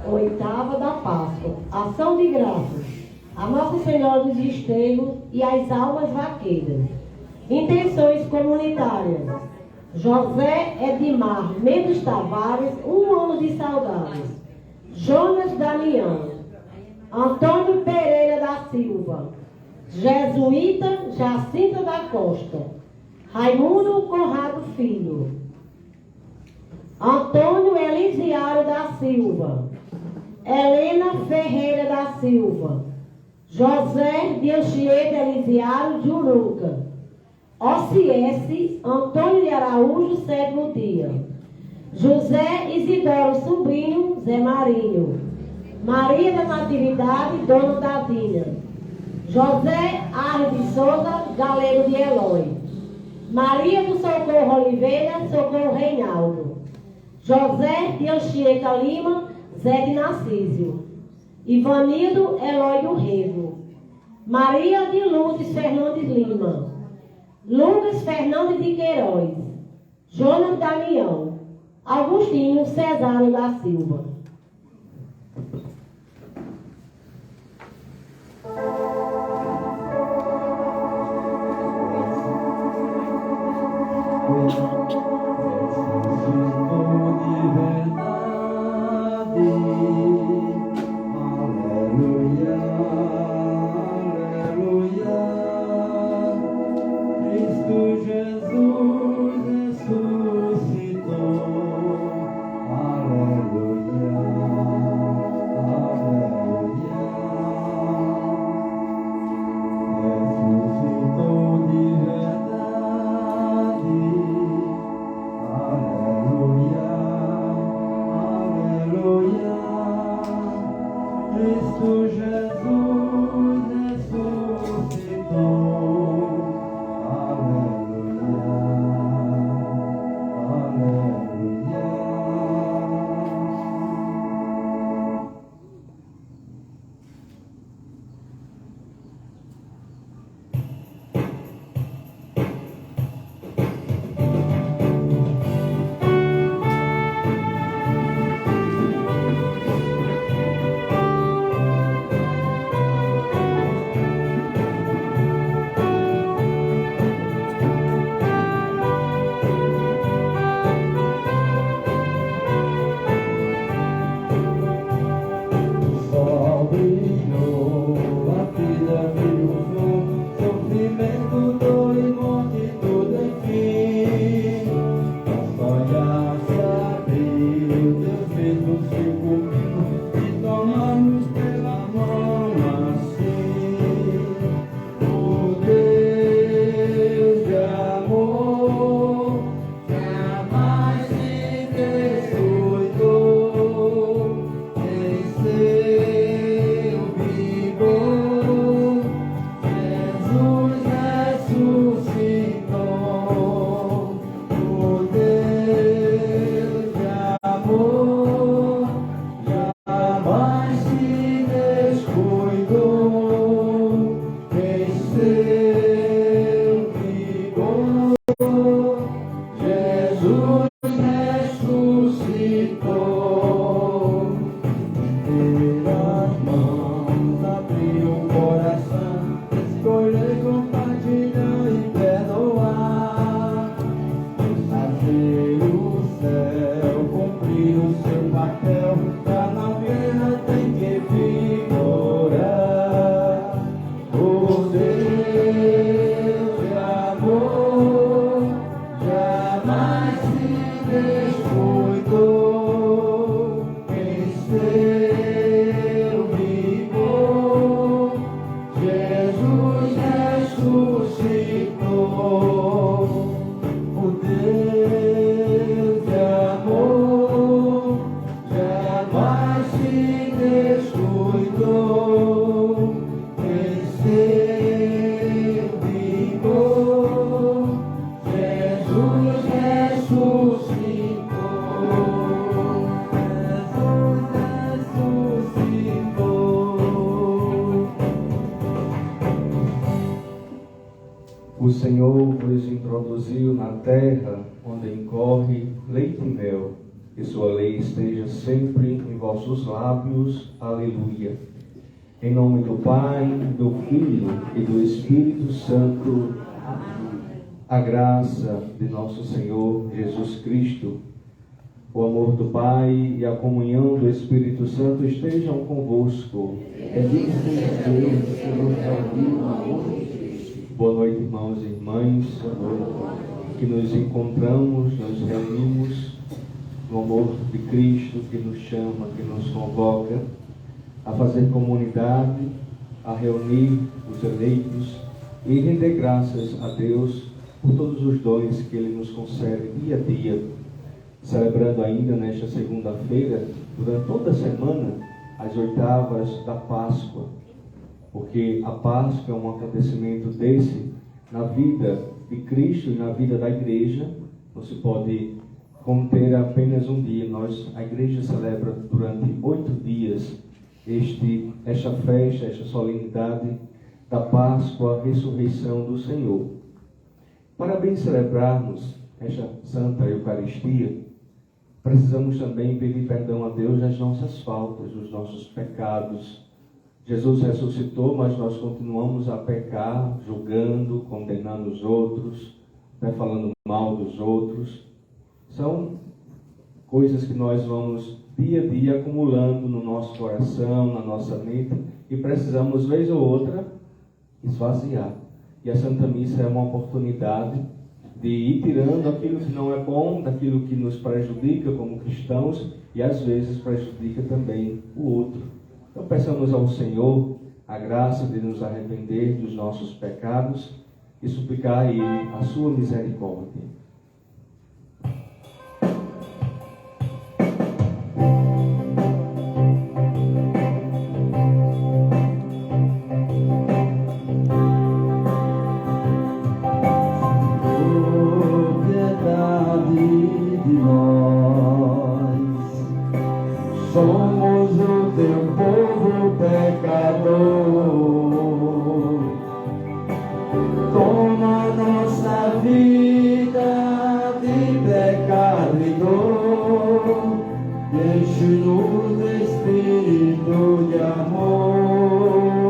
Oitava da Páscoa, ação de graças a Nossa Senhora dos Desterros e às almas vaqueiras. Intenções comunitárias: José Edmar Mendes Tavares, 1 ano de saudades. Jonas Damião, Antônio Pereira da Silva, Jesuíta Jacinta da Costa, Raimundo Conrado Filho, Antônio Elisiário da Silva, Helena Ferreira da Silva, José de Anchieta Elisiário de Uruca, Ociesse Antônio de Araújo, 7º dia, José Isidoro Sobrinho, Zé Marinho, Maria da Natividade, Dona Tadinha, José Arre de Souza, Galego de Eloy, Maria do Socorro Oliveira, Socorro Reinaldo, José de Anchieta Lima, Zé de Narcísio, Ivanildo Eloy do Rego, Maria de Lourdes Fernandes Lima, Lucas Fernandes de Queiroz, Jonas Damião, Agostinho Cesário da Silva. O Senhor vos introduziu na terra onde incorre leite e mel, e sua lei esteja sempre em vossos lábios. Aleluia. Em nome do Pai, do Filho e do Espírito Santo. A graça de nosso Senhor Jesus Cristo, o amor do Pai e a comunhão do Espírito Santo estejam convosco. Boa noite, irmãos e irmãs, que nos encontramos, nos reunimos no amor de Cristo, que nos chama, que nos convoca a fazer comunidade, a reunir os eleitos e render graças a Deus por todos os dons que Ele nos concede dia a dia, celebrando ainda nesta segunda-feira, durante toda a semana, as oitavas da Páscoa, porque a Páscoa é um acontecimento desse na vida de Cristo e na vida da igreja. Não se pode conter apenas um dia. A igreja celebra durante 8 dias esta festa, esta solenidade da Páscoa, a ressurreição do Senhor. Para bem celebrarmos esta Santa Eucaristia, precisamos também pedir perdão a Deus das nossas faltas, dos nossos pecados. Jesus ressuscitou, mas nós continuamos a pecar, julgando, condenando os outros, até falando mal dos outros. São coisas que nós vamos dia a dia acumulando no nosso coração, na nossa mente, e precisamos, vez ou outra, esvaziar. E a Santa Missa é uma oportunidade de ir tirando aquilo que não é bom, daquilo que nos prejudica como cristãos, e às vezes prejudica também o outro. Então peçamos ao Senhor a graça de nos arrepender dos nossos pecados e suplicar a Ele a sua misericórdia. Somos o teu povo pecador. Toma nossa vida de pecado e dor, enche-nos de espírito de amor.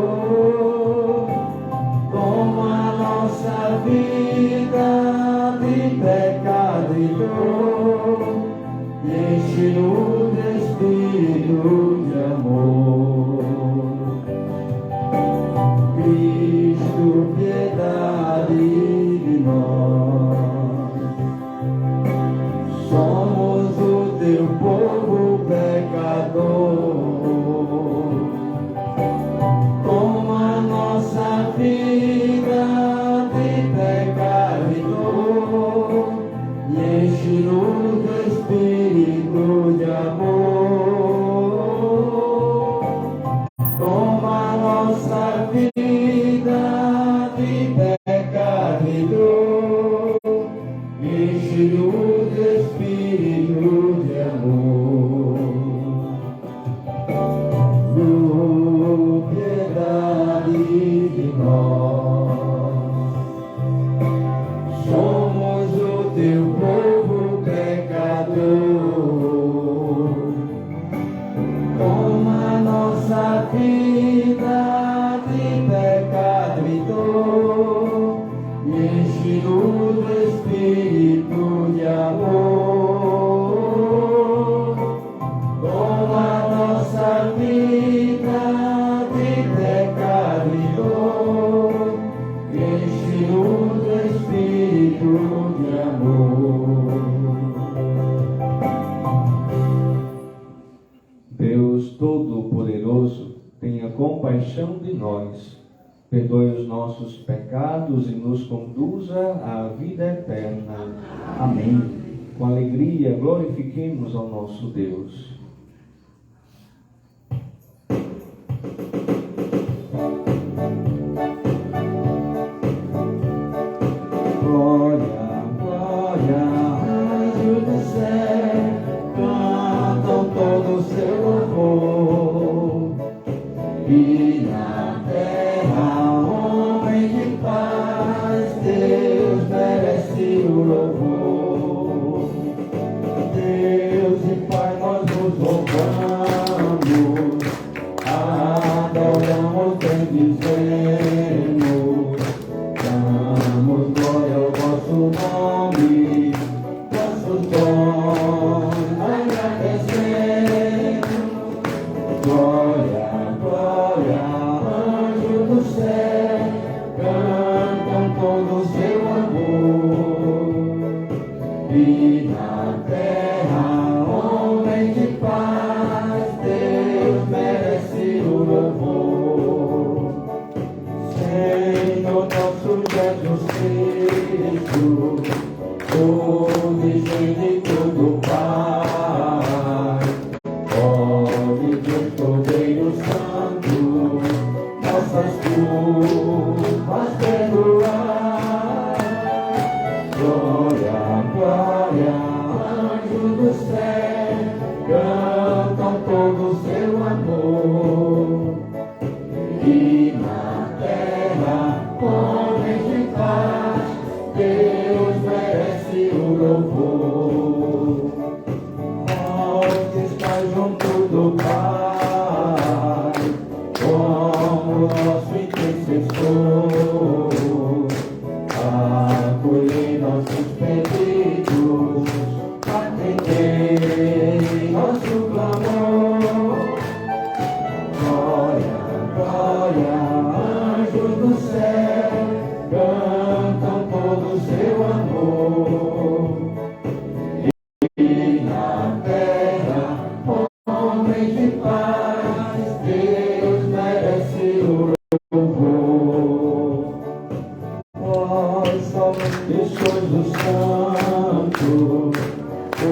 Toma nossa vida de pecado e dor, enche-nos de espírito de amor. Cristo, piedade de nós. Somos o teu povo pecador. Toma nossa vida de pecado e dor, e enche-nos de espírito de amor. Toma nossa vida de pecado e dor, enche-nos de espírito de amor. Oh, piedade de nós. Somos o teu povo pecador. compaixão de nós, perdoe os nossos pecados e nos conduza à vida eterna. Amém. Com alegria, glorifiquemos ao nosso Deus. Glória, glória, anjos do céu, cantam todo o seu louvor. E na terra, homem de paz, Deus merece o louvor. Deus e Pai, nós nos louvamos, adoramos, bendizemos, damos glória ao vosso nome, vossos dons agradecemos. Glória, glória, anjos do céu, cantam todo o seu amor. E na terra, homem de paz, Deus merece o louvor. Senhor nosso Jesus Cristo, o unigênito do Pai, ó Deus Cordeiro Santo, nossas culpas perdoar. Glória, glória, anjos do céu, cantam todo o seu amor. E na terra, homens de paz, Deus merece o louvor. Vós que estáis junto do Pai, como nosso intercessor, acolhei nossos pedidos, atendei nosso clamor. Glória, glória, anjos do céu, cantam todo o seu amor. E na terra, homens de paz, Deus merece o louvor. Vós somente sois o santo, o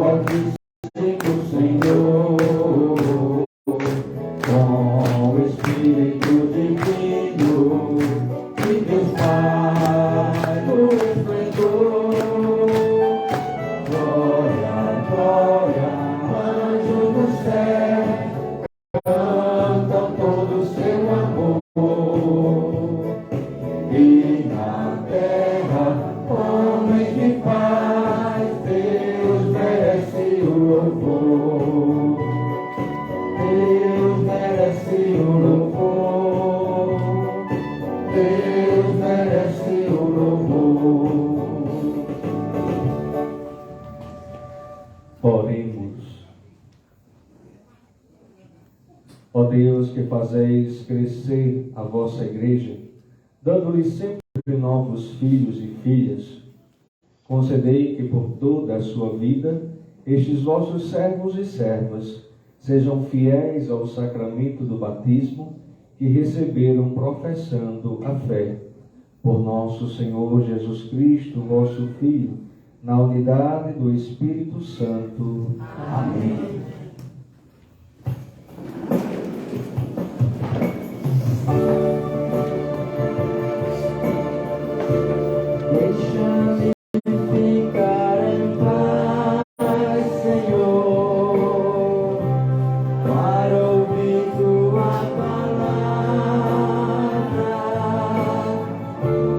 Altíssimo Senhor, com o Espírito Divino, e Deus Pai do esplendor. Glória, glória, anjos do céu, cantam todo o seu amor. E na terra, homens de paz, Deus merece o louvor. Deus merece o louvor. Deus merece o louvor. Oremos. Ó Deus, que fazeis crescer a vossa igreja, dando-lhe sempre novos filhos e filhas, concedei que por toda a sua vida estes vossos servos e servas sejam fiéis ao sacramento do batismo que receberam professando a fé. Por nosso Senhor Jesus Cristo, vosso Filho, na unidade do Espírito Santo. Amém. Deixa-me ficar em paz, Senhor, para ouvir tua palavra.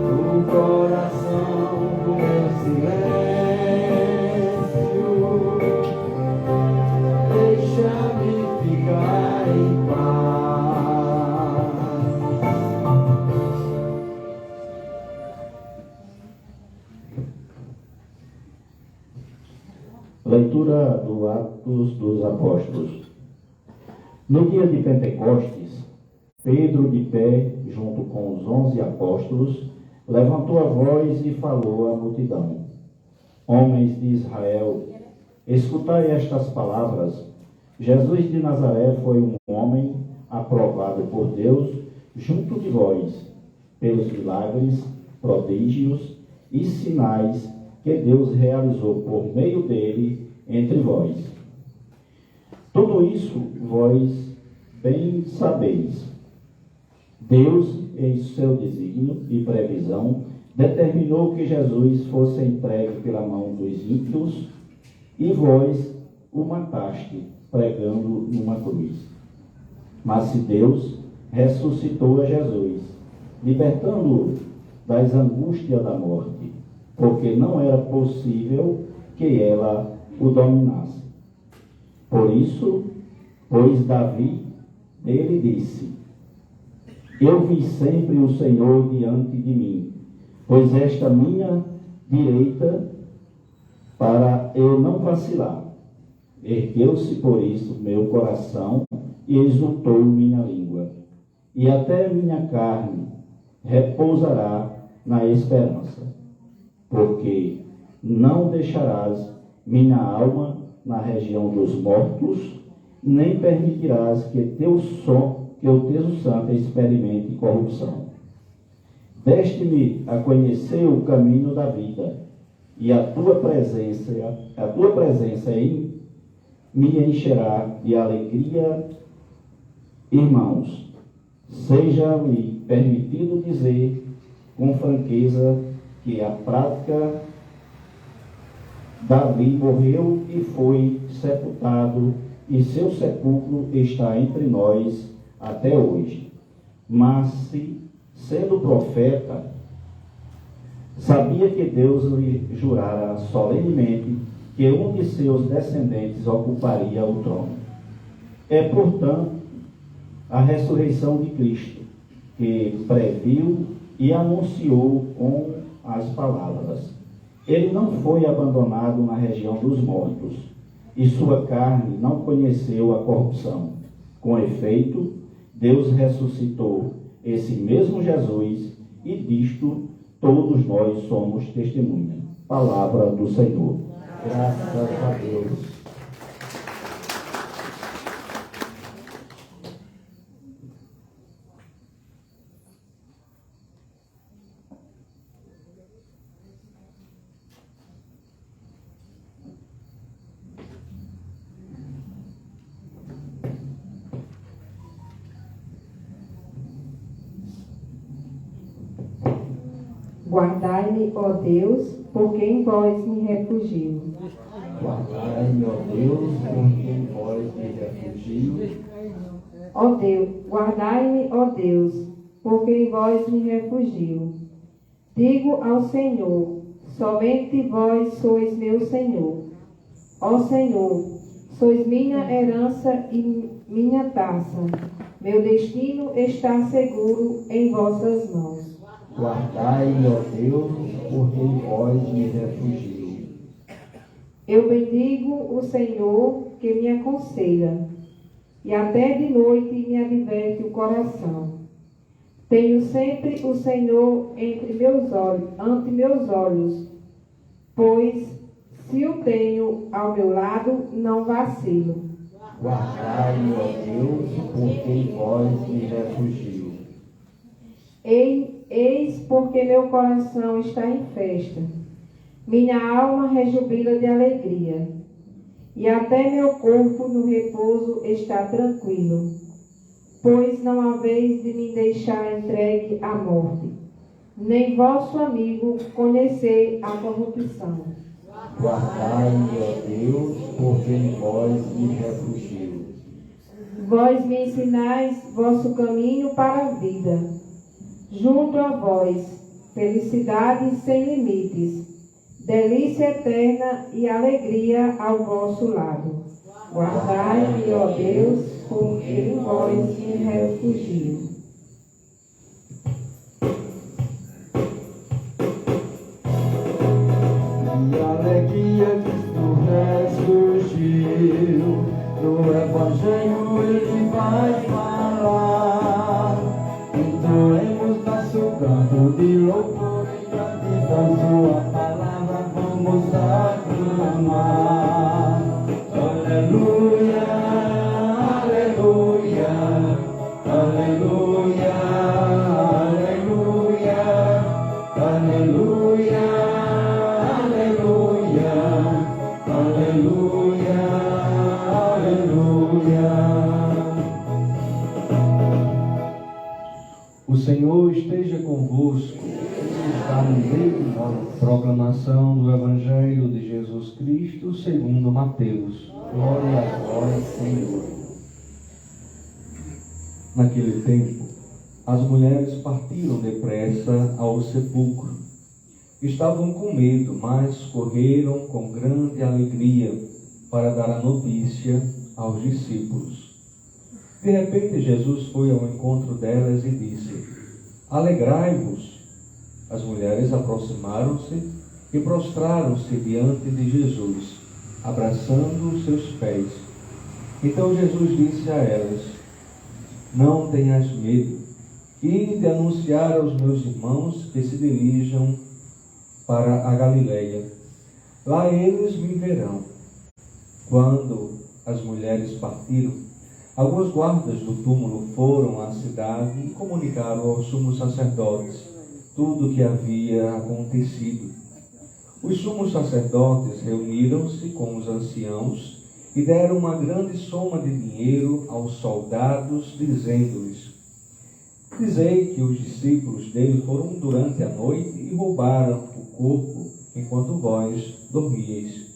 O coração do meu silêncio, deixa-me ficar em paz. Leitura do Atos dos Apóstolos. No dia de Pentecostes, Pedro, de pé, junto com os 11 apóstolos, levantou a voz e falou à multidão: Homens de Israel, escutai estas palavras. Jesus de Nazaré foi um homem aprovado por Deus junto de vós, pelos milagres, prodígios e sinais que Deus realizou por meio dele entre vós. Tudo isso vós bem sabeis. Deus, em seu desígnio e previsão, determinou que Jesus fosse entregue pela mão dos ímpios, e vós o mataste, pregando numa cruz. Mas se Deus ressuscitou a Jesus, libertando-o das angústias da morte, porque não era possível que ela o dominasse. Por isso, pois Davi dele disse: eu vi sempre o Senhor diante de mim, pois esta minha direita, para eu não vacilar. Ergueu-se por isso meu coração e exultou minha língua. E até minha carne repousará na esperança, porque não deixarás minha alma na região dos mortos, nem permitirás que o teu santo experimente corrupção. Deste-me a conhecer o caminho da vida, e a tua presença me encherá de alegria. Irmãos, seja-me permitido dizer com franqueza que a prática Davi morreu e foi sepultado, e seu sepulcro está entre nós até hoje. Mas sendo profeta, sabia que Deus lhe jurara solenemente que um de seus descendentes ocuparia o trono. É, portanto, a ressurreição de Cristo, que previu e anunciou com as palavras: ele não foi abandonado na região dos mortos, e sua carne não conheceu a corrupção. Com efeito, Deus ressuscitou esse mesmo Jesus, e disto todos nós somos testemunha. Palavra do Senhor. Graças a Deus. Guardai-me, ó Deus, porque em vós me refugio. Guardai-me, ó Deus, porque em vós me refugio. Ó Deus, guardai-me, ó Deus, porque em vós me refugio. Digo ao Senhor: somente vós sois meu Senhor. Ó Senhor, sois minha herança e minha taça. Meu destino está seguro em vossas mãos. Guardai-me, ó Deus, porque em vós me refugio. Eu bendigo o Senhor que me aconselha, e até de noite me adverte o coração. Tenho sempre o Senhor ante meus olhos, pois se o tenho ao meu lado, não vacilo. Guardai-me, ó Deus, porque em vós me refugio. Eis porque meu coração está em festa, minha alma rejubila de alegria, e até meu corpo no repouso está tranquilo, pois não haveis de me deixar entregue à morte, nem vosso amigo conhecer a corrupção. Guardai-me, ó Deus, porque em vós me refugio. Vós me ensinais vosso caminho para a vida. Junto a vós, felicidade sem limites, delícia eterna e alegria ao vosso lado. Guardai-me, ó Deus, porque em vós me refugio. E a alegria Cristo ressurgiu, no Evangelho ele vai falar. Entoemos nosso canto de louvor e gratidão, sua palavra vamos aclamar. Aleluia, aleluia, Proclamação do Evangelho de Jesus Cristo segundo Mateus. Glória a vós, Senhor. Naquele tempo, as mulheres partiram depressa ao sepulcro. Estavam com medo, mas correram com grande alegria para dar a notícia aos discípulos. De repente, Jesus foi ao encontro delas e disse: Alegrai-vos. As mulheres aproximaram-se e prostraram-se diante de Jesus, abraçando os seus pés. Então Jesus disse a elas: Não tenhas medo. Ide anunciar aos meus irmãos que se dirijam para a Galileia. Lá eles me verão. Quando as mulheres partiram, alguns guardas do túmulo foram à cidade e comunicaram aos sumos sacerdotes tudo o que havia acontecido. Os sumos sacerdotes reuniram-se com os anciãos e deram uma grande soma de dinheiro aos soldados, dizendo-lhes: Dizei que os discípulos dele foram durante a noite e roubaram o corpo enquanto vós dormíeis.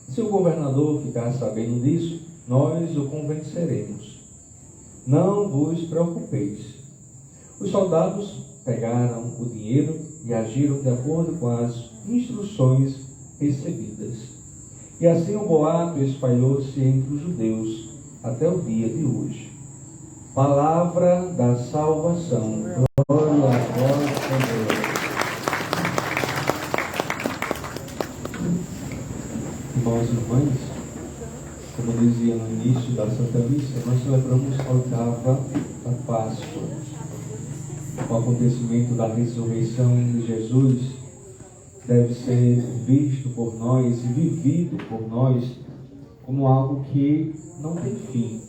Se o governador ficar sabendo disso, nós o convenceremos. Não vos preocupeis. Os soldados pegaram o dinheiro e agiram de acordo com as instruções recebidas. E assim o boato espalhou-se entre os judeus até o dia de hoje. Palavra da salvação. Glória a vós, Senhor. Irmãos e irmãs, como dizia no início da Santa Missa, nós celebramos a oitava da Páscoa. O acontecimento da ressurreição de Jesus deve ser visto por nós e vivido por nós como algo que não tem fim.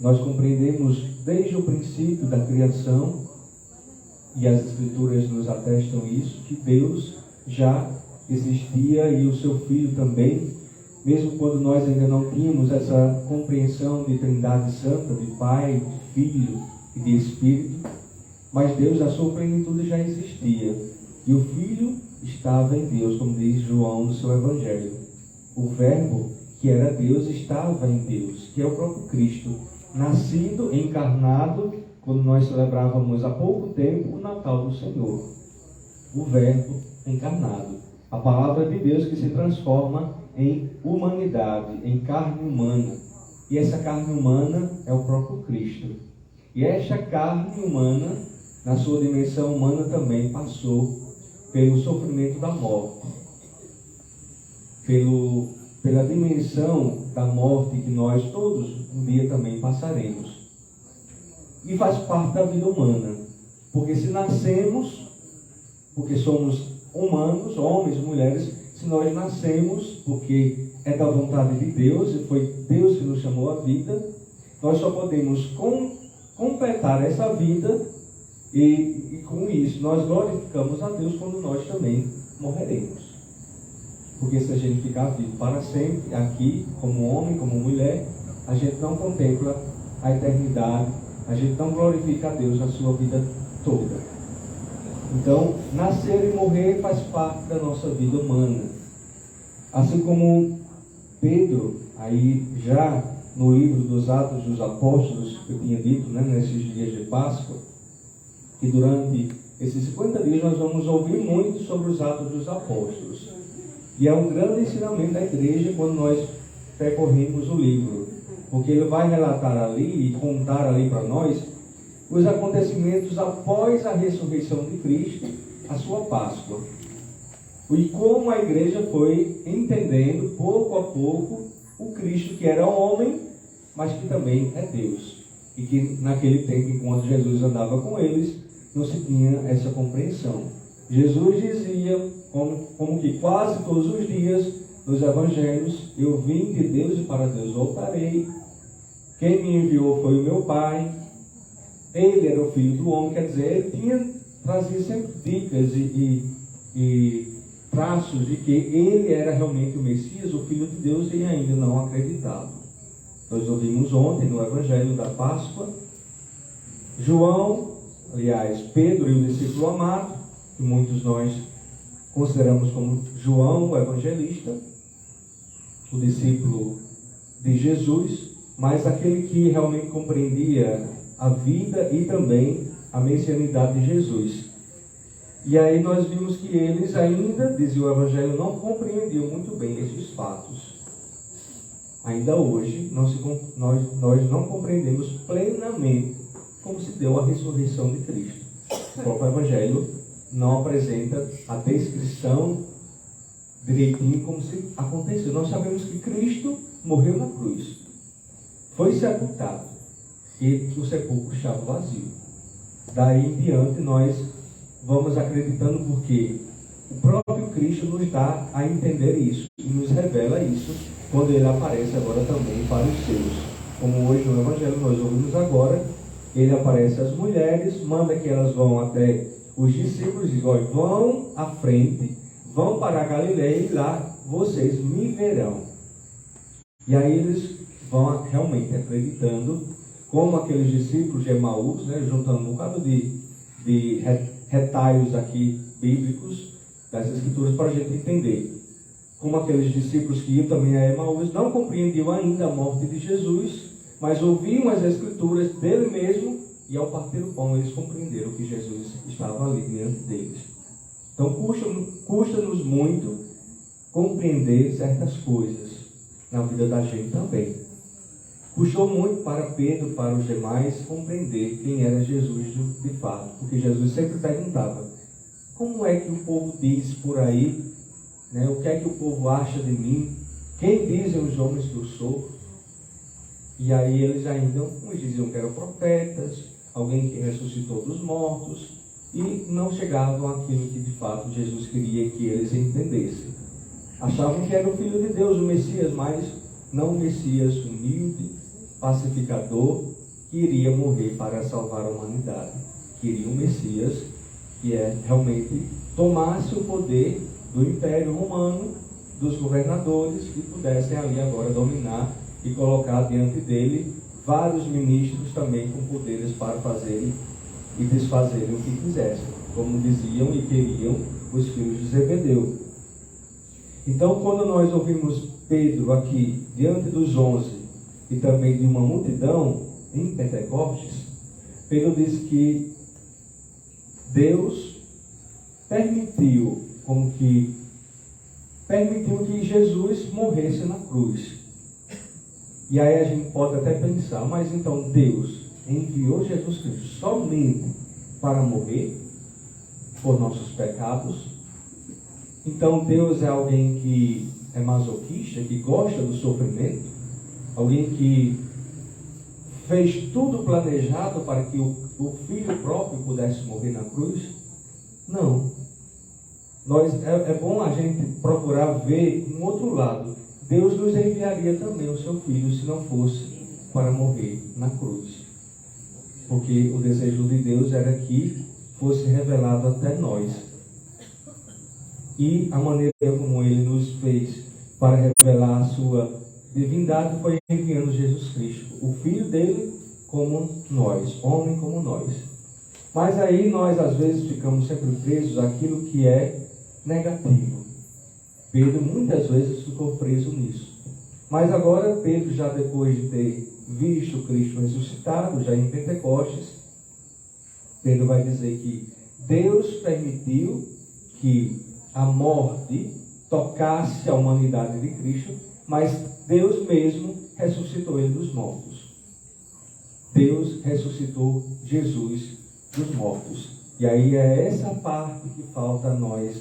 Nós compreendemos desde o princípio da criação, e as Escrituras nos atestam isso, que Deus já existia e o seu Filho também, mesmo quando nós ainda não tínhamos essa compreensão de Trindade Santa, de Pai, de Filho e de Espírito, mas Deus, a sua plenitude, já existia. E o Filho estava em Deus, como diz João no seu Evangelho. O Verbo, que era Deus, estava em Deus, que é o próprio Cristo, nascido, encarnado, quando nós celebrávamos há pouco tempo o Natal do Senhor. O Verbo encarnado. A palavra de Deus que se transforma em humanidade, em carne humana. E essa carne humana é o próprio Cristo. E esta carne humana, na sua dimensão humana, também passou pelo sofrimento da morte. Pela dimensão da morte que nós todos um dia também passaremos. E faz parte da vida humana. Porque se nascemos, porque somos humanos, homens e mulheres, se nós nascemos porque é da vontade de Deus e foi Deus que nos chamou à vida, nós só podemos completar essa vida e com isso nós glorificamos a Deus quando nós também morreremos. Porque se a gente ficar vivo para sempre aqui, como homem, como mulher, a gente não contempla a eternidade, a gente não glorifica a Deus na sua vida toda. Então, nascer e morrer faz parte da nossa vida humana. Assim como Pedro, aí já no livro dos Atos dos Apóstolos, que eu tinha dito, nesses dias de Páscoa, que durante esses 50 dias nós vamos ouvir muito sobre os Atos dos Apóstolos. E é um grande ensinamento da igreja quando nós percorremos o livro, porque ele vai relatar ali e contar ali para nós os acontecimentos após a ressurreição de Cristo, a sua Páscoa. E como a igreja foi entendendo, pouco a pouco, o Cristo que era homem, mas que também é Deus. E que naquele tempo, enquanto Jesus andava com eles, não se tinha essa compreensão. Jesus dizia, como que quase todos os dias, nos Evangelhos: eu vim de Deus e para Deus voltarei. Quem me enviou foi o meu Pai. Ele era o Filho do Homem, quer dizer, ele trazia sempre dicas e traços de que ele era realmente o Messias, o Filho de Deus, e ainda não acreditava. Nós ouvimos ontem no Evangelho da Páscoa, João, aliás, Pedro e o discípulo amado, que muitos nós consideramos como João, o evangelista, o discípulo de Jesus, mas aquele que realmente compreendia a vida e também a messianidade de Jesus. E aí nós vimos que eles ainda, dizia o Evangelho, não compreendiam muito bem esses fatos. Ainda hoje, nós não compreendemos plenamente como se deu a ressurreição de Cristo. O próprio Evangelho não apresenta a descrição direitinho como se aconteceu. Nós sabemos que Cristo morreu na cruz, foi sepultado e o sepulcro estava vazio. Daí em diante nós vamos acreditando porque o próprio Cristo nos dá a entender isso e nos revela isso quando ele aparece agora também para os seus. Como hoje no Evangelho nós ouvimos agora, ele aparece às mulheres, manda que elas vão até os discípulos e diz: olha, vão à frente, vão para a Galileia e lá vocês me verão. E aí eles vão realmente acreditando, como aqueles discípulos de Emaús, né, juntando um bocado de retalhos aqui bíblicos das Escrituras para a gente entender. Como aqueles discípulos que iam também a Emaús não compreendiam ainda a morte de Jesus, mas ouviam as Escrituras dele mesmo e ao partir o pão eles compreenderam que Jesus estava ali diante deles. Então custa-nos muito compreender certas coisas na vida da gente também. Custou muito para Pedro, para os demais, compreender quem era Jesus de fato, porque Jesus sempre perguntava: como é que o povo diz por aí, né? O que é que o povo acha de mim? Quem dizem os homens que eu sou? E aí eles ainda, uns diziam que eram profetas, alguém que ressuscitou dos mortos, e não chegavam àquilo que de fato Jesus queria que eles entendessem. Achavam que era o Filho de Deus, o Messias, mas não o Messias humilde, pacificador, que iria morrer para salvar a humanidade. Queria um Messias que realmente tomasse o poder do Império Romano, dos governadores, que pudessem ali agora dominar e colocar diante dele vários ministros também com poderes para fazerem e desfazerem o que quisessem, como diziam e queriam os filhos de Zebedeu. Então, quando nós ouvimos Pedro aqui, diante dos 11 e também de uma multidão em Pentecostes, Pedro diz que Deus permitiu que Jesus morresse na cruz. E aí a gente pode até pensar, mas então Deus enviou Jesus Cristo somente para morrer por nossos pecados? Então Deus é alguém que é masoquista, que gosta do sofrimento? Alguém que fez tudo planejado para que o Filho próprio pudesse morrer na cruz? Não. É bom a gente procurar ver um outro lado. Deus nos enviaria também o seu Filho se não fosse para morrer na cruz. Porque o desejo de Deus era que fosse revelado até nós. E a maneira como Ele nos fez para revelar a sua divindade foi enviando Jesus Cristo, o Filho dele como nós, homem como nós. Mas aí nós às vezes ficamos sempre presos àquilo que é negativo. Pedro muitas vezes ficou preso nisso. Mas agora Pedro, já depois de ter visto Cristo ressuscitado, já em Pentecostes, Pedro vai dizer que Deus permitiu que a morte tocasse a humanidade de Cristo, mas Deus mesmo ressuscitou ele dos mortos. Deus ressuscitou Jesus dos mortos. E aí é essa parte que falta a nós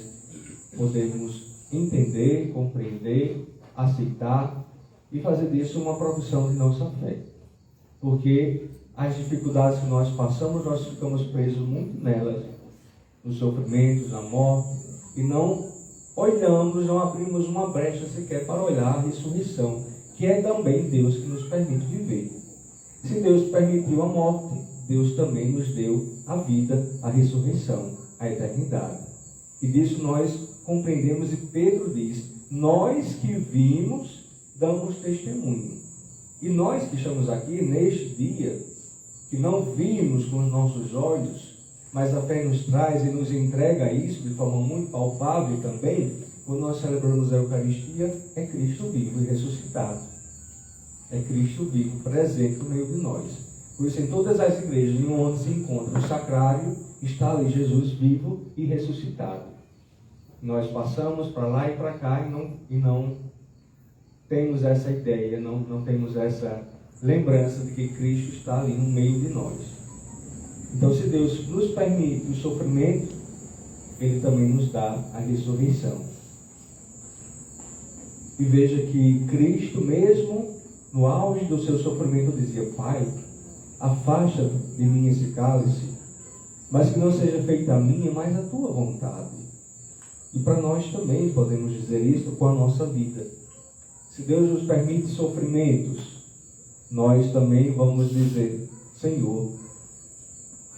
podermos entender, compreender, aceitar e fazer disso uma profissão de nossa fé. Porque as dificuldades que nós passamos, nós ficamos presos muito nelas, nos sofrimentos, na morte, e não olhamos, não abrimos uma brecha sequer para olhar a ressurreição, que é também Deus que nos permite viver. Se Deus permitiu a morte, Deus também nos deu a vida, a ressurreição, a eternidade. E disso nós compreendemos, e Pedro diz: nós que vimos, damos testemunho. E nós que estamos aqui neste dia, que não vimos com os nossos olhos, mas a fé nos traz e nos entrega isso de forma muito palpável também, quando nós celebramos a Eucaristia, é Cristo vivo e ressuscitado. É Cristo vivo, presente no meio de nós. Por isso, em todas as igrejas onde se encontra o sacrário, está ali Jesus vivo e ressuscitado. Nós passamos para lá e para cá e não temos essa ideia, não temos essa lembrança de que Cristo está ali no meio de nós. Então, se Deus nos permite o sofrimento, Ele também nos dá a ressurreição. E veja que Cristo, mesmo no auge do seu sofrimento, dizia: Pai, afasta de mim esse cálice, mas que não seja feita a minha, mas a tua vontade. E para nós também podemos dizer isso com a nossa vida. Se Deus nos permite sofrimentos, nós também vamos dizer: Senhor,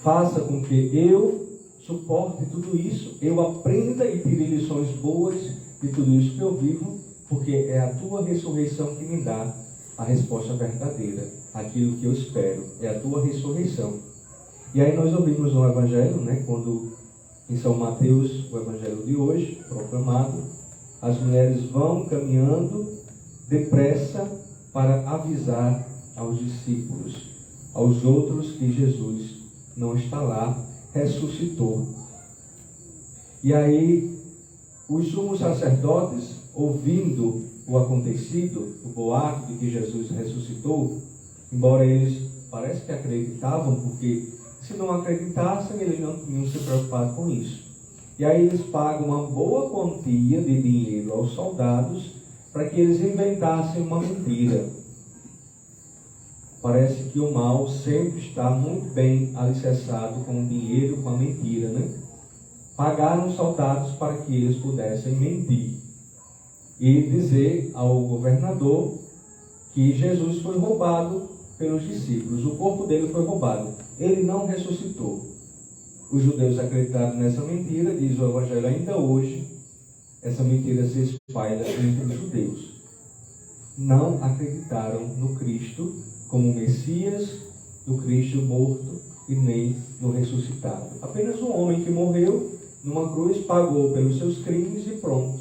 faça com que eu suporte tudo isso, eu aprenda e tire lições boas de tudo isso que eu vivo, porque é a tua ressurreição que me dá a resposta verdadeira, aquilo que eu espero, é a tua ressurreição. E aí nós ouvimos no Evangelho, quando em São Mateus, o Evangelho de hoje, proclamado, as mulheres vão caminhando depressa para avisar aos discípulos, aos outros, que Jesus não está lá, ressuscitou. E aí os sumos sacerdotes, ouvindo o acontecido, o boato de que Jesus ressuscitou, embora eles parece que acreditavam, porque se não acreditassem, eles não tinham se preocupado com isso. E aí eles pagam uma boa quantia de dinheiro aos soldados para que eles inventassem uma mentira. Parece que o mal sempre está muito bem alicerçado com o dinheiro, com a mentira, Pagaram os soldados para que eles pudessem mentir e dizer ao governador que Jesus foi roubado pelos discípulos. O corpo dele foi roubado. Ele não ressuscitou. Os judeus acreditaram nessa mentira, diz o Evangelho ainda hoje, essa mentira se espalha entre os judeus. Não acreditaram no Cristo como Messias, no Cristo morto e nem no ressuscitado. Apenas um homem que morreu numa cruz, pagou pelos seus crimes e pronto.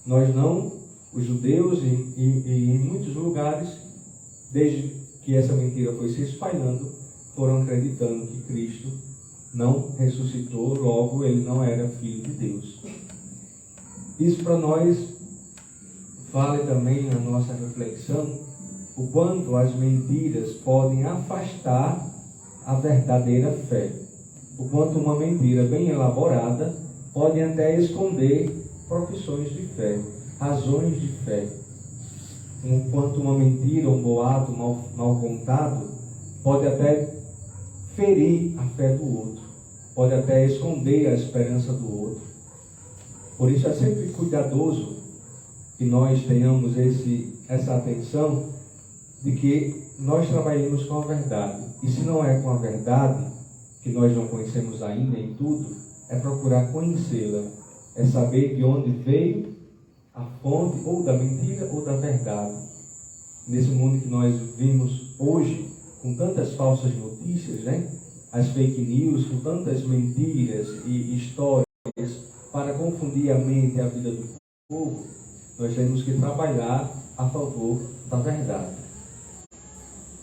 Nós não, os judeus e em muitos lugares, desde que essa mentira foi se espalhando, foram acreditando que Cristo não ressuscitou, logo ele não era filho de Deus. Isso para nós vale também a nossa reflexão, o quanto as mentiras podem afastar a verdadeira fé. O quanto uma mentira bem elaborada pode até esconder profissões de fé, razões de fé. O quanto uma mentira, um boato mal contado pode até ferir a fé do outro, pode até esconder a esperança do outro. Por isso é sempre cuidadoso que nós tenhamos essa atenção de que nós trabalhemos com a verdade. E se não é com a verdade, que nós não conhecemos ainda em tudo, é procurar conhecê-la, é saber de onde veio a fonte ou da mentira ou da verdade. Nesse mundo que nós vimos hoje, com tantas falsas notícias, as fake news, com tantas mentiras e histórias para confundir a mente e a vida do povo, nós temos que trabalhar a favor da verdade,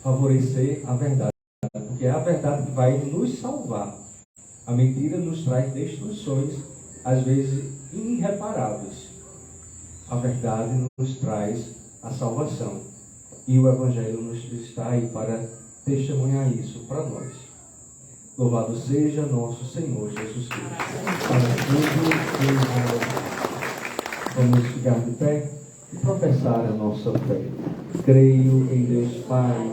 favorecer a verdade, porque é a verdade que vai nos salvar. A mentira nos traz destruições, às vezes irreparáveis. A verdade nos traz a salvação. E o Evangelho nos está aí para testemunhar isso para nós. Louvado seja nosso Senhor Jesus Cristo. Para tudo, vamos ficar de pé e professar a nossa fé. Creio em Deus Pai,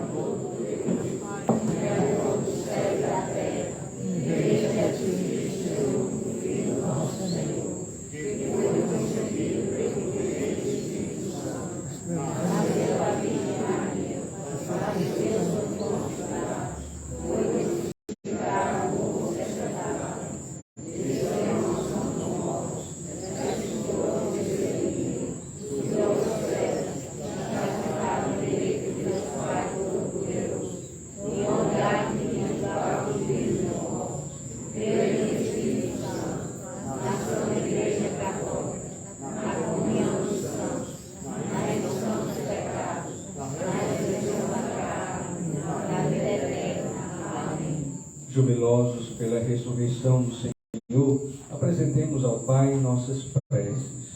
Jubilosos pela ressurreição do Senhor, apresentemos ao Pai nossas preces.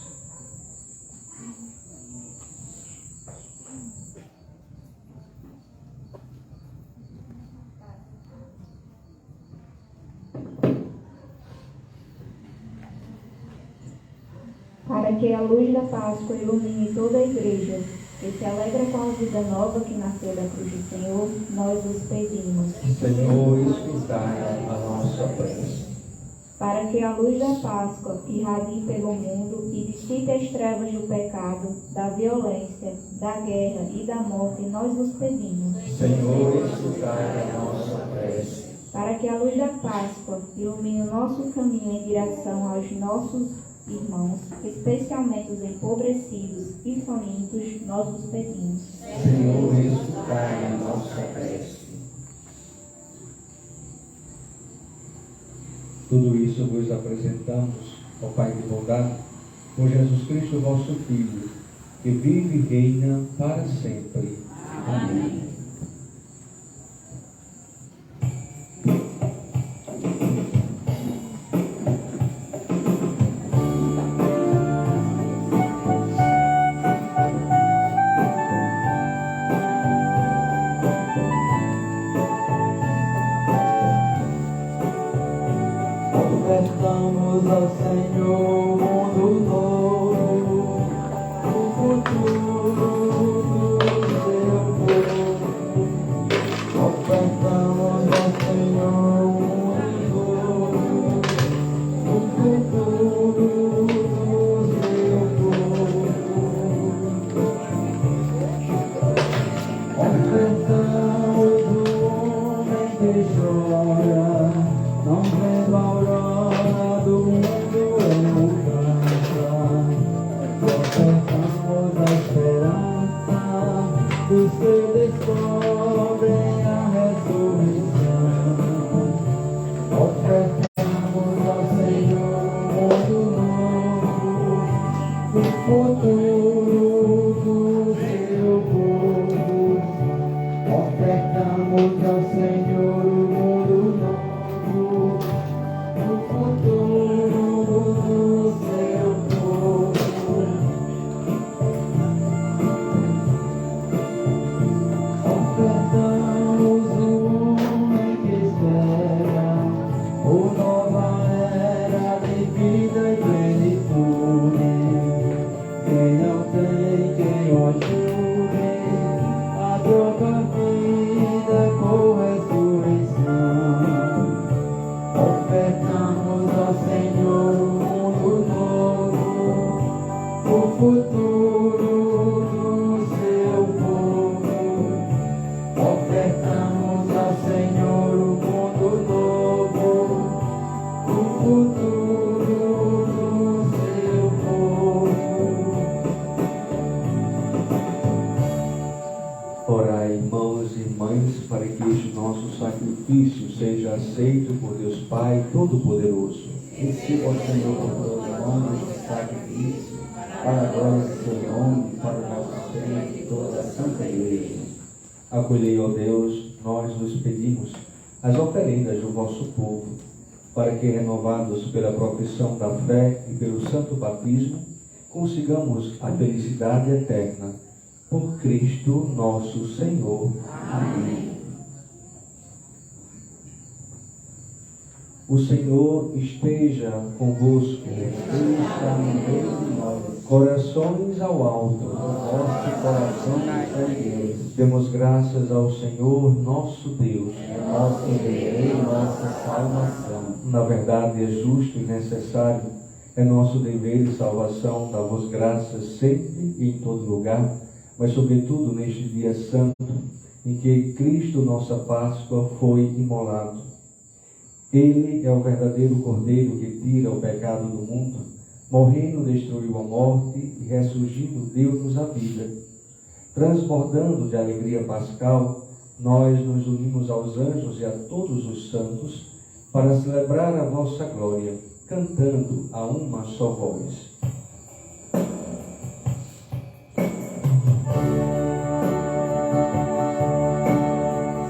Para que a luz da Páscoa ilumine toda a Igreja e se alegra com a vida nova que nasceu da cruz do Senhor, nós os pedimos. Senhor, escutai a nossa prece. Para que a luz da Páscoa irradie pelo mundo e dissipe as trevas do pecado, da violência, da guerra e da morte, nós os pedimos. Senhor, escutai a nossa prece. Para que a luz da Páscoa ilumine o nosso caminho em direção aos nossos irmãos, especialmente os empobrecidos e famintos, nós os pedimos. Senhor, escutai a nossa prece. Tudo isso vos apresentamos, ó Pai de bondade, por Jesus Cristo, vosso Filho, que vive e reina para sempre. Amém. Ofertamos ao Senhor o mundo novo, o futuro do seu povo. Ofertamos ao Senhor o mundo novo, o futuro do seu povo. Ofertamos o homem que chora, não vendo a aurora do mundo encantar. Ofertamos a esperança dos que descobrem a ressurreição. Ofertamos ao Senhor um mundo novo, o futuro do seu povo. Ofertamos ao Senhor o mundo novo, o futuro do seu povo. Ofertamos o homem que espera por nova era de vida e plenitude. Quem não tem, quem o ajude a trocar vida com ressurreição. Ofertamos ao Senhor um mundo novo, o futuro do seu povo. Ofertamos ao Senhor um mundo novo, o futuro do seu povo. Orai, irmãos e irmãs, para que este nosso sacrifício seja aceito por Deus Pai Todo-Poderoso. Receba, ó Senhor, por todas as honras este sacrifício, para a glória do seu nome, para o nosso bem e toda a Santa Igreja. Acolhei, ó Deus, nós vos pedimos as oferendas do vosso povo, para que, renovados pela profissão da fé e pelo santo batismo, consigamos a felicidade eterna. Por Cristo nosso Senhor. Amém. O Senhor esteja convosco. Ele está no meio de nós, Corações ao alto. vosso coração erguei. Demos graças ao Senhor nosso Deus. É nosso dever e nossa salvação. Na verdade, é justo e necessário, é nosso dever e salvação dar-vos graças sempre e em todo lugar, mas sobretudo neste dia santo, em que Cristo, nossa Páscoa, foi imolado. Ele é o verdadeiro Cordeiro que tira o pecado do mundo, morrendo destruiu a morte e ressurgindo deu-nos a vida. Transbordando de alegria pascal, nós nos unimos aos anjos e a todos os santos para celebrar a vossa glória, cantando a uma só voz.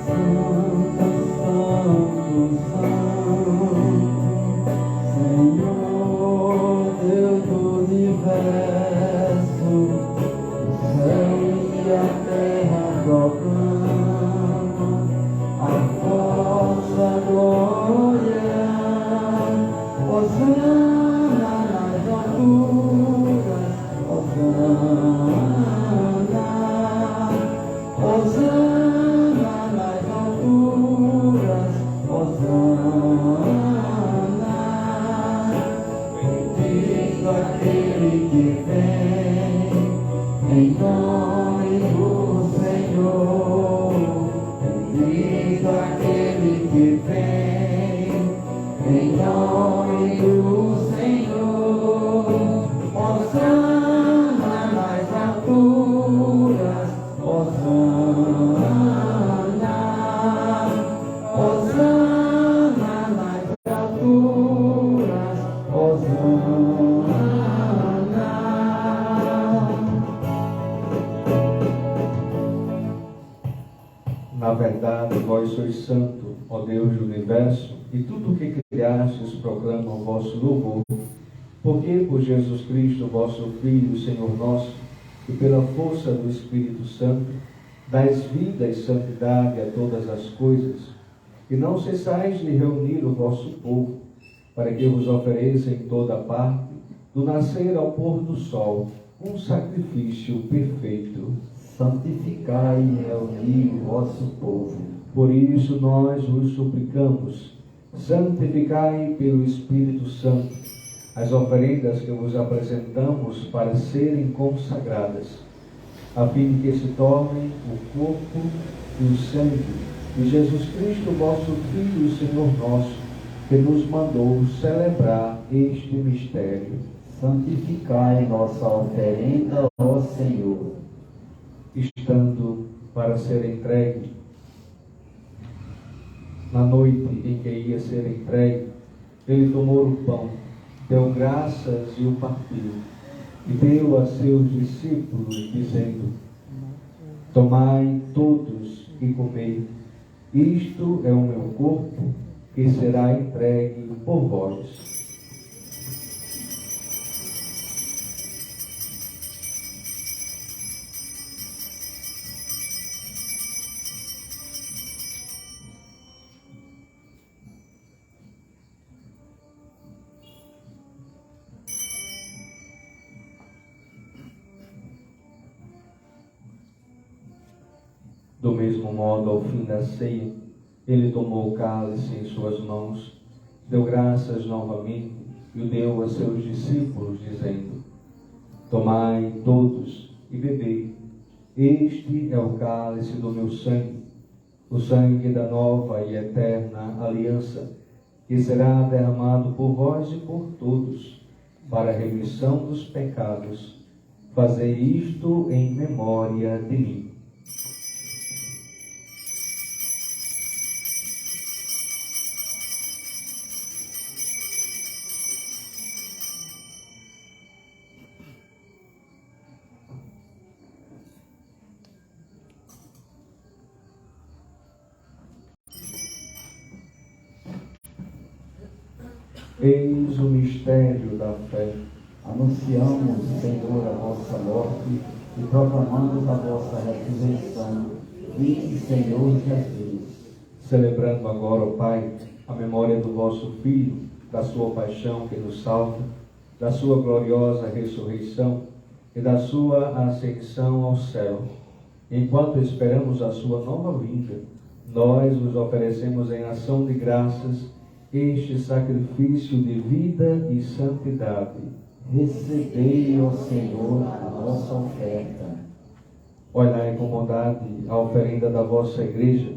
Santo, Santo, Em nome do Senhor, bendito aquele que vem. Em nome do Senhor, Hosana nas alturas, Hosana, Hosana nas alturas, Hosana. Na verdade, vós sois santo, ó Deus do universo, e tudo o que criastes proclama o vosso louvor. Porque por Jesus Cristo, vosso Filho, Senhor nosso, e pela força do Espírito Santo, dais vida e santidade a todas as coisas, e não cessais de reunir o vosso povo, para que vos ofereça em toda parte, do nascer ao pôr do sol, um sacrifício perfeito. Santificai e reuni o vosso povo. Por isso nós vos suplicamos, santificai pelo Espírito Santo as oferendas que vos apresentamos para serem consagradas, a fim de que se tornem o corpo e o sangue de Jesus Cristo, vosso Filho e Senhor nosso, que nos mandou celebrar este mistério. Santificai nossa oferenda, ó Senhor. Estando para ser entregue, na noite em que ia ser entregue, ele tomou o pão, deu graças e o partiu, e deu a seus discípulos, dizendo: tomai todos e comei, isto é o meu corpo, que será entregue por vós. Do mesmo modo, ao fim da ceia, ele tomou o cálice em suas mãos, deu graças novamente e o deu a seus discípulos, dizendo: tomai todos e bebei, este é o cálice do meu sangue, o sangue da nova e eterna aliança, que será derramado por vós e por todos, para a remissão dos pecados. Fazei isto em memória de mim. Eis o mistério da fé. Anunciamos, Senhor, a vossa morte e proclamamos a vossa ressurreição. Vinde, Senhor Jesus. Celebrando agora, ó Pai, a memória do vosso Filho, da sua paixão que nos salva, da sua gloriosa ressurreição e da sua ascensão ao céu. Enquanto esperamos a sua nova vinda, nós vos oferecemos em ação de graças este sacrifício de vida e santidade. Recebei, ó Senhor, a nossa oferta. Olhai com bondade a oferenda da vossa igreja.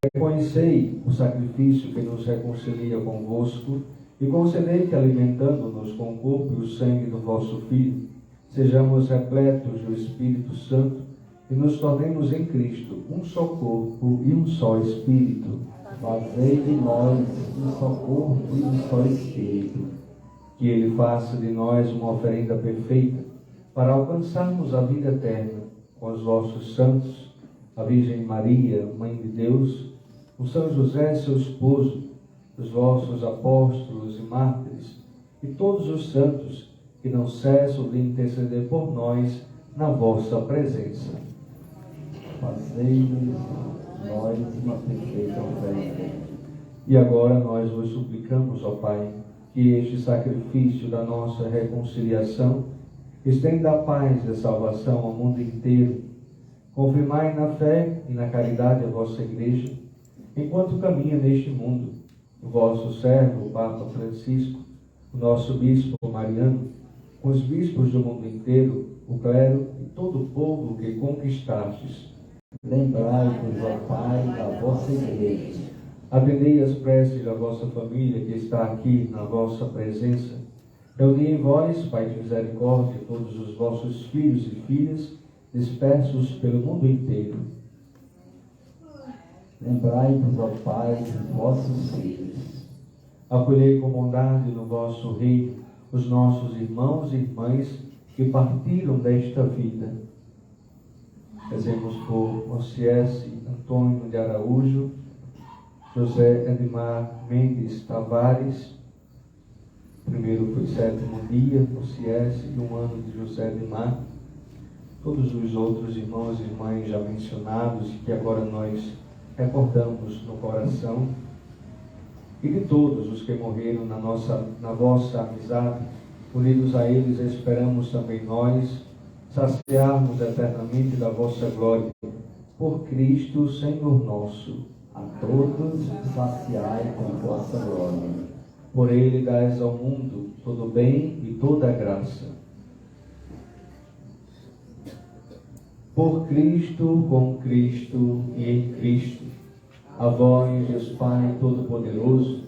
Reconhecei o sacrifício que nos reconcilia convosco e concedei que, alimentando-nos com o corpo e o sangue do vosso Filho, sejamos repletos do Espírito Santo e nos tornemos em Cristo um só corpo e um só Espírito. Fazei de nós um só corpo e um só Espírito. Que Ele faça de nós uma oferenda perfeita para alcançarmos a vida eterna com os vossos santos, a Virgem Maria, Mãe de Deus, o São José, seu esposo, os vossos apóstolos e mártires, e todos os santos que não cessam de interceder por nós na vossa presença. Fazei-nos nós uma perfeita oferta. E agora nós vos suplicamos, ó Pai, que este sacrifício da nossa reconciliação estenda a paz e a salvação ao mundo inteiro. Confirmai na fé e na caridade a vossa Igreja, enquanto caminha neste mundo, o vosso servo, o Papa Francisco, o nosso Bispo Mariano, com os bispos do mundo inteiro, o clero e todo o povo que conquistastes. Lembrai-vos, ó Pai, da vossa igreja. Atendei as preces da vossa família que está aqui na vossa presença. Reuni em vós, Pai de misericórdia, todos os vossos filhos e filhas, dispersos pelo mundo inteiro. Lembrai-vos, ó Pai, dos vossos filhos. Acolhei com bondade no vosso reino os nossos irmãos e irmãs que partiram desta vida. Rezemos por Ociese Antônio de Araújo, José Edmar Mendes Tavares, primeiro foi 7º dia, Ociese, e 1 ano de José Edmar, todos os outros irmãos e irmãs já mencionados, que agora nós recordamos no coração, e de todos os que morreram na vossa amizade, unidos a eles, esperamos também nós saciarmos eternamente da vossa glória, por Cristo, Senhor nosso. A todos saciai com vossa glória. Por Ele dais ao mundo todo o bem e toda a graça. Por Cristo, com Cristo e em Cristo, a vós, Deus Pai Todo-Poderoso,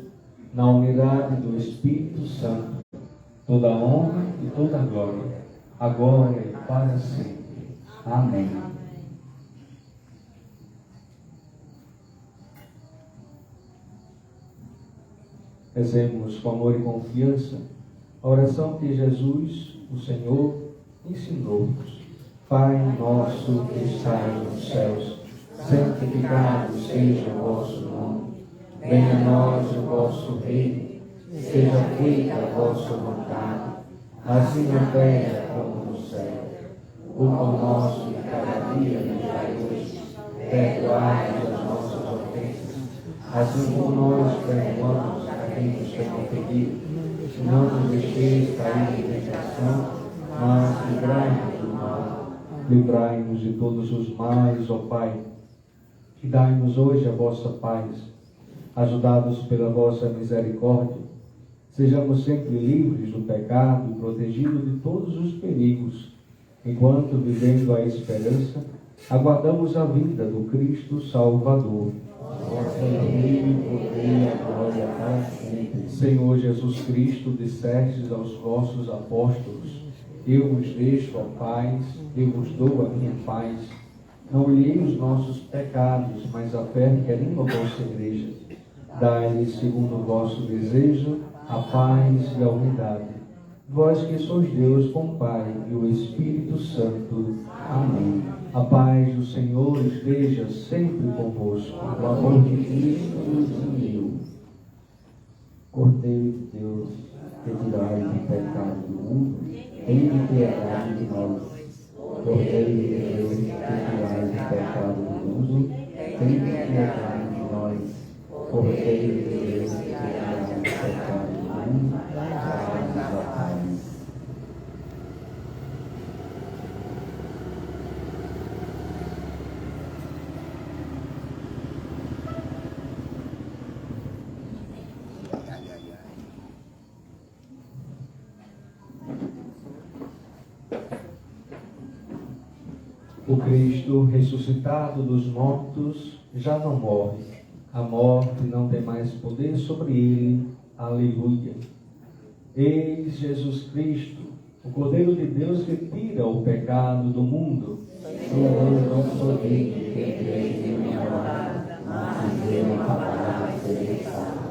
na unidade do Espírito Santo, toda a honra e toda a glória, agora e para sempre. Amém. Rezemos com amor e confiança a oração que Jesus, o Senhor, ensinou-nos. Pai nosso que estais nos céus, santificado seja o vosso nome. Venha a nós o vosso reino, seja feita a vossa vontade, assim na terra como no céu. O pão nosso de cada dia nos dai hoje, perdoai-nos as nossas ofensas, assim como nós perdoamos a quem nos tem ofendido. Não nos deixeis cair em tentação, mas livrai-nos do mal. Livrai-nos de todos os males, ó Pai, e dai-nos hoje a vossa paz. Ajudados pela vossa misericórdia, sejamos sempre livres do pecado e protegidos de todos os perigos, enquanto, vivendo a esperança, aguardamos a vinda do Cristo Salvador. Vosso reino, poder e a glória para sempre. Senhor Jesus Cristo, dissestes aos vossos apóstolos: eu vos deixo a paz, eu vos dou a minha paz. Não olhei os nossos pecados, mas a fé que anima a vossa igreja. Dai-lhes, segundo o vosso desejo, a paz e a unidade. Vós que sois Deus com o Pai e o Espírito Santo. Amém. A paz do Senhor esteja sempre convosco. O amor de Cristo nos uniu. Cordeiro de Deus, que tirais o pecado do mundo, tenha piedade de nós. Cordeiro de Deus, que tirais o pecado do mundo, tenha piedade de nós. Cordeiro de Deus, que tirais o pecado do mundo, dai-nos a paz. O Cristo, ressuscitado dos mortos, já não morre. A morte não tem mais poder sobre ele. Aleluia. Eis Jesus Cristo, o Cordeiro de Deus que tira o pecado do mundo. Senhor, não sou digno que entreis em minha hora, mas dizer uma palavra e serei salvo.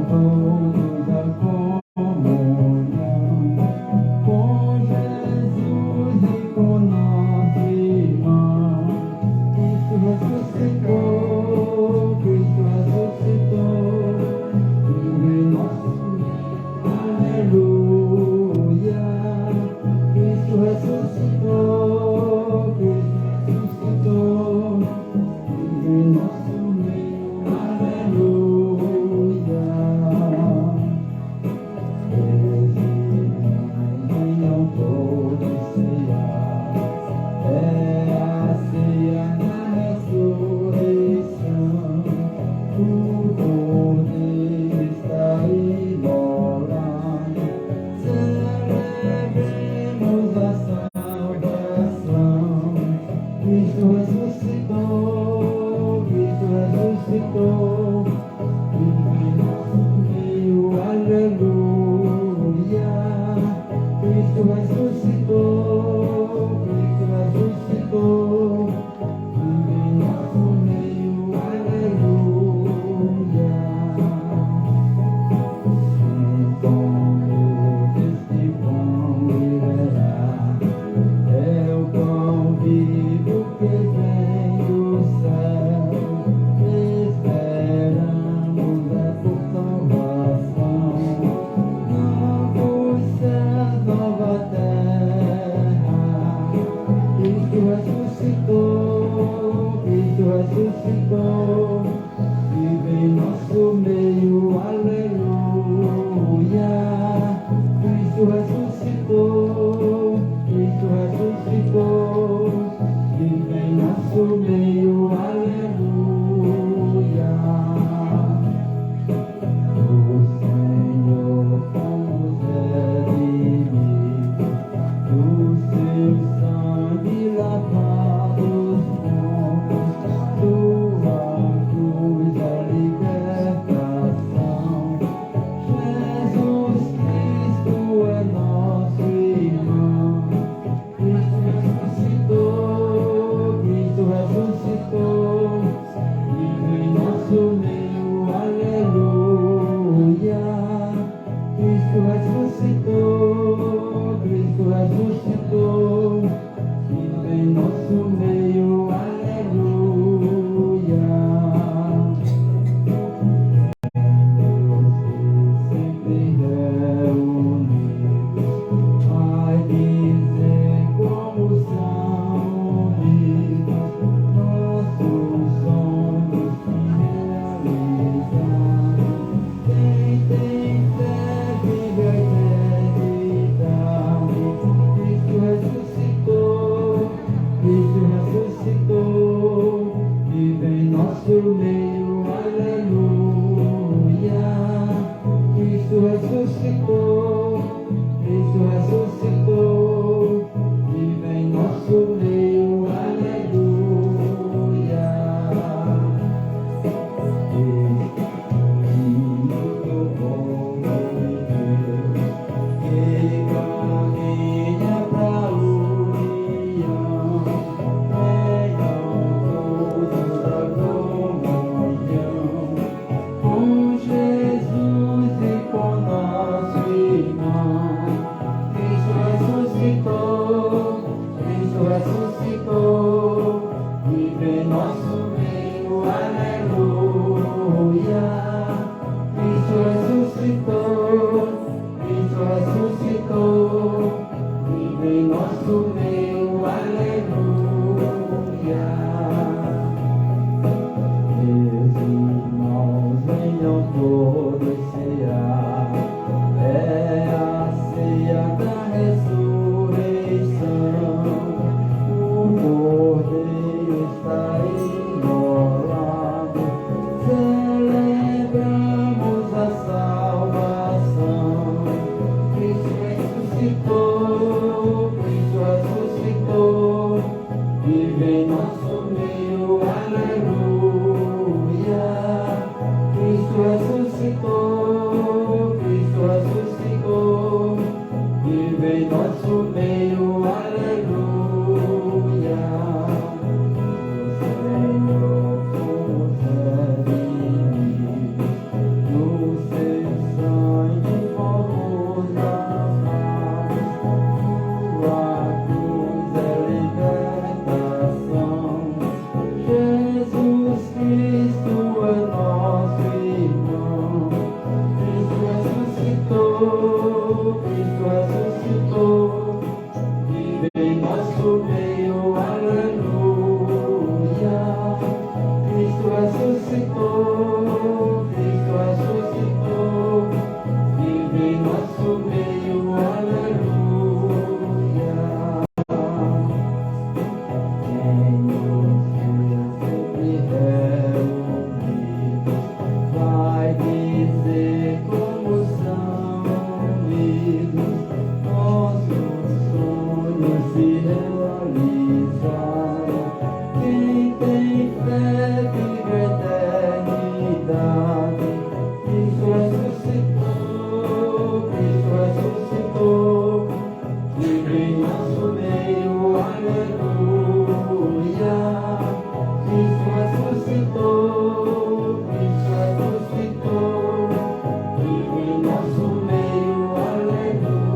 todos a comunhão com Jesus e com nosso irmão. Cristo ressuscitou, Cristo ressuscitou, vive em nosso meio, aleluia. Cristo ressuscitou, Cristo ressuscitou, vive em nosso meio, aleluia. Venham todos cear, é a ceia da ressurreição. O poder está imolado, celebremos a salvação. Cristo ressuscitou, Cristo ressuscitou, vive em nosso meio, aleluia. Cristo ressuscitou, Cristo ressuscitou, vive em nosso meio, aleluia. Então este pão liberar, é o pão vivo que vem do céu. Esperamos a por salvação, novos céus, nova terra. Cristo ressuscitou, Cristo ressuscitou, vive em nosso meio, aleluia. Cristo ressuscitou, Cristo ressuscitou, vive em nosso meio, aleluia. O Senhor fomos redimidos, do seu sangue lavados fomos, sua cruz é libertação. Jesus Cristo é nosso irmão. Cristo ressuscitou, Cristo ressuscitou, vive em nosso meio, aleluia. Cristo ressuscitou, Cristo ressuscitou, vive em nosso meio, aleluia. Sempre reunidos, vai dizer como são unidos nossos sonhos se realizam. Quem tem fé vive a eternidade. Cristo ressuscitou, Cristo ressuscitou, vive em nosso meio, aleluia. Cristo ressuscitou, Cristo ressuscitou, vive em nosso meio, aleluia. Filho do povo de Deus, que caminha pra união, venham todos a comunhão com Jesus e com nosso irmão. Cristo Cristo ressuscitou, vive em nosso meio, aleluia. Cristo ressuscitou, Cristo ressuscitou, vive em nosso meio, aleluia. Em os sempre reunidos, vai dizer como são unidos, nossos sonhos se realizaram. Quem tem fé vive a eternidade. Cristo ressuscitou, Cristo ressuscitou, vive em nosso meio, aleluia. Cristo ressuscitou, Cristo ressuscitou, vive em nosso meio, aleluia.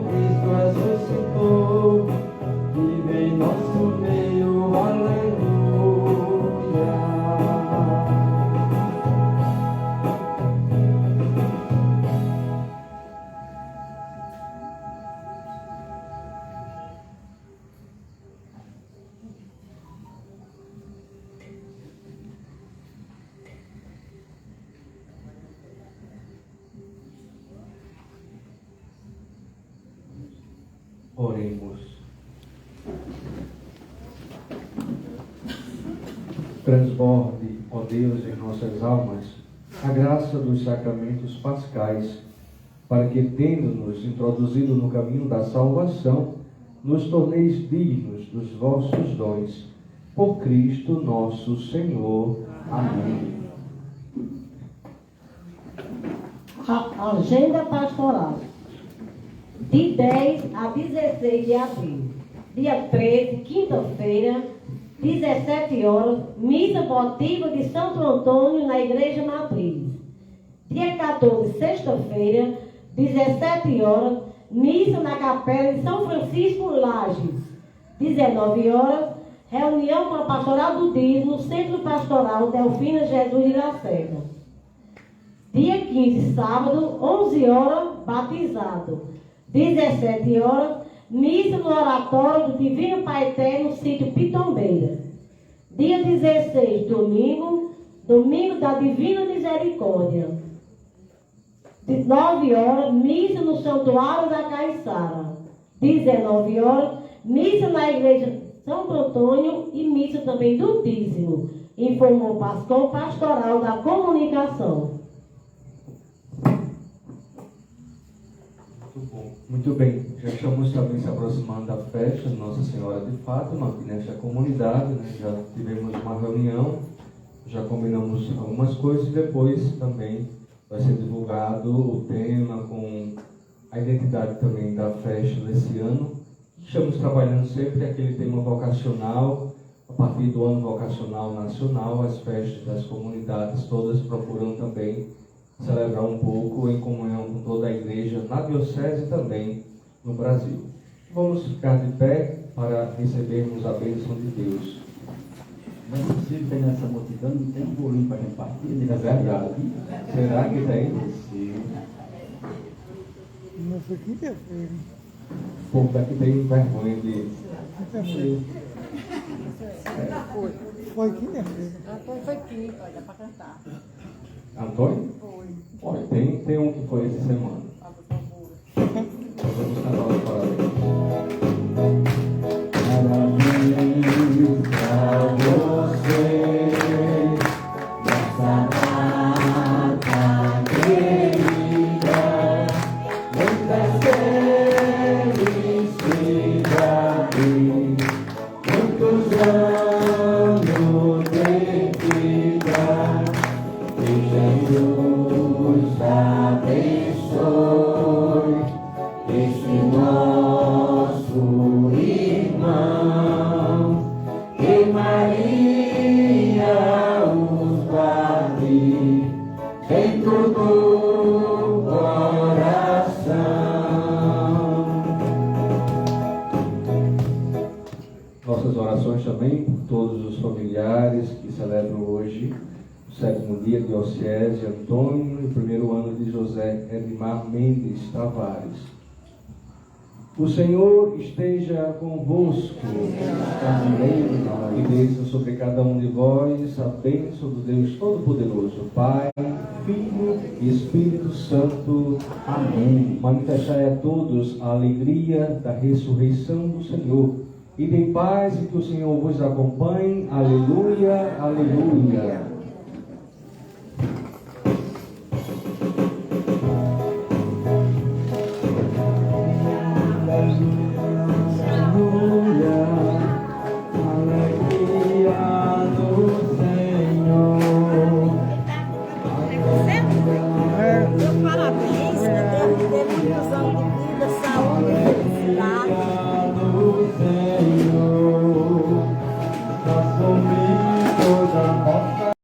Cristo ressuscitou, vive em nosso meio, aleluia. Oremos. Transborde, ó Deus, em nossas almas a graça dos sacramentos pascais, para que, tendo-nos introduzido no caminho da salvação, nos torneis dignos dos vossos dons. Por Cristo nosso Senhor. Amém. A agenda pastoral. De 10 a 16 de abril. Dia 13, quinta-feira, 17 horas, missa votiva de Santo Antônio na Igreja Matriz. Dia 14, sexta-feira, 17 horas, missa na Capela de São Francisco Lages. 19 horas, reunião com a Pastoral do Dízimo, Centro Pastoral Delfina Jesus de Lacerda. Dia 15, sábado, 11 horas, batizado. 17 horas, missa no oratório do Divino Pai Eterno, sítio Pitombeira. Dia 16, domingo da Divina Misericórdia. 9 horas, missa no Santuário da Caiçara. 19 horas, missa na Igreja Santo Antônio e missa também do Dízimo. Informou o pastor pastoral da comunicação. Muito bem, já estamos também se aproximando da festa de Nossa Senhora de Fátima, aqui nesta comunidade, né? Já tivemos uma reunião, já combinamos algumas coisas e depois também vai ser divulgado o tema com a identidade também da festa desse ano. Estamos trabalhando sempre aquele tema vocacional, a partir do ano vocacional nacional, as festas das comunidades todas procuram também celebrar um pouco em comunhão com toda a igreja, na diocese e também no Brasil. Vamos ficar de pé para recebermos a bênção de Deus. Não é possível que nessa multidão não tem um bolinho para repartir. É verdade. Será que tem? Não foi quinta-feira. O povo daqui tem vergonha de... Foi quinta-feira. Foi quinta, olha, para cantar. Antônio? Foi. Olha, tem um que foi essa semana. Vamos cantar os parabéns. Parabéns a você, nossa data querida, muita felicidade, muitos anos de vida, que Jesus abençoe este nosso irmão, que Maria os guarde dentro do coração. Nossas orações também por todos os familiares que celebram hoje Sétimo dia de Diocese Antônio e primeiro ano de José Edmar Mendes Tavares. O Senhor esteja convosco, está no meio de nós, e desça sobre cada um de vós a bênção do Deus Todo-Poderoso, Pai, Filho e Espírito Santo. Amém. Manifestai a todos a alegria da ressurreição do Senhor. E de paz e que o Senhor vos acompanhe. Aleluia, aleluia.